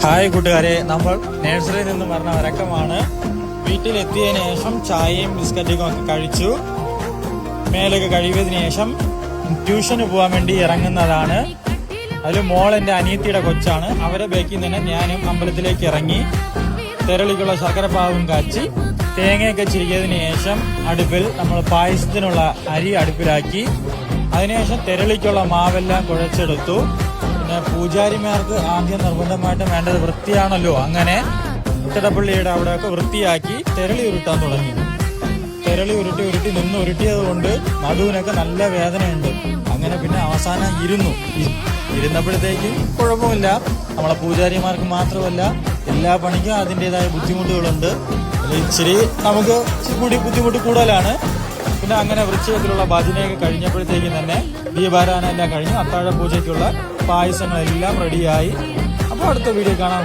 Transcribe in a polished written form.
Hi കൂട്ടുകാരെ, നമ്മൾ നഴ്സറിയിൽ നിന്ന് പറഞ്ഞ ഇറക്കമാണ്. വീട്ടിലെത്തിയതിനു ശേഷം ചായയും ബിസ്ക്കറ്റും ഒക്കെ കഴിച്ചു. മേലൊക്കെ കഴിവതിനു ശേഷം ട്യൂഷന് പോകാൻ വേണ്ടി ഇറങ്ങുന്നതാണ്. അതിൽ മോൾ എൻ്റെ അനിയത്തിയുടെ കൊച്ചാണ്. അവരെ ബേക്കിൽ തന്നെ ഞാനും അമ്പലത്തിലേക്ക് ഇറങ്ങി. തെരളിക്കുള്ള ശർക്കരപ്പാവും കാച്ചി തേങ്ങയൊക്കെ ചിരിക്കിയതിനു ശേഷം അടുപ്പിൽ നമ്മൾ പായസത്തിനുള്ള അരി അടുപ്പിലാക്കി. അതിനുശേഷം തെരളിക്കുള്ള മാവെല്ലാം കുഴച്ചെടുത്തു. പിന്നെ പൂജാരിമാർക്ക് ആദ്യം നിർബന്ധമായിട്ടും വേണ്ടത് വൃത്തിയാണല്ലോ. അങ്ങനെ മുട്ടടപ്പള്ളിയുടെ അവിടെയൊക്കെ വൃത്തിയാക്കി തെരളി ഉരുട്ടാൻ തുടങ്ങി. തെരളി ഉരുട്ടി നിന്ന് ഉരുട്ടിയത് കൊണ്ട് നടുവിനൊക്കെ നല്ല വേദനയുണ്ട്. അങ്ങനെ പിന്നെ അവസാനം ഇരുന്നപ്പോഴത്തേക്കും കുഴപ്പമില്ല. നമ്മളെ പൂജാരിമാർക്ക് മാത്രമല്ല, എല്ലാ പണിക്കും അതിൻ്റെതായ ബുദ്ധിമുട്ടുകളുണ്ട്. ഇച്ചിരി നമുക്ക് കൂടി ബുദ്ധിമുട്ട് കൂടുതലാണ്. പിന്നെ അങ്ങനെ വൃശ്ചികത്തിലുള്ള ഭജനയൊക്കെ കഴിഞ്ഞപ്പോഴത്തേക്കും തന്നെ ദീപാരാധന എല്ലാം കഴിഞ്ഞു. അത്താഴ പൂജയ്ക്കുള്ള പായസങ്ങളെല്ലാം റെഡിയായി. അപ്പോൾ അടുത്ത വീഡിയോ കാണാം.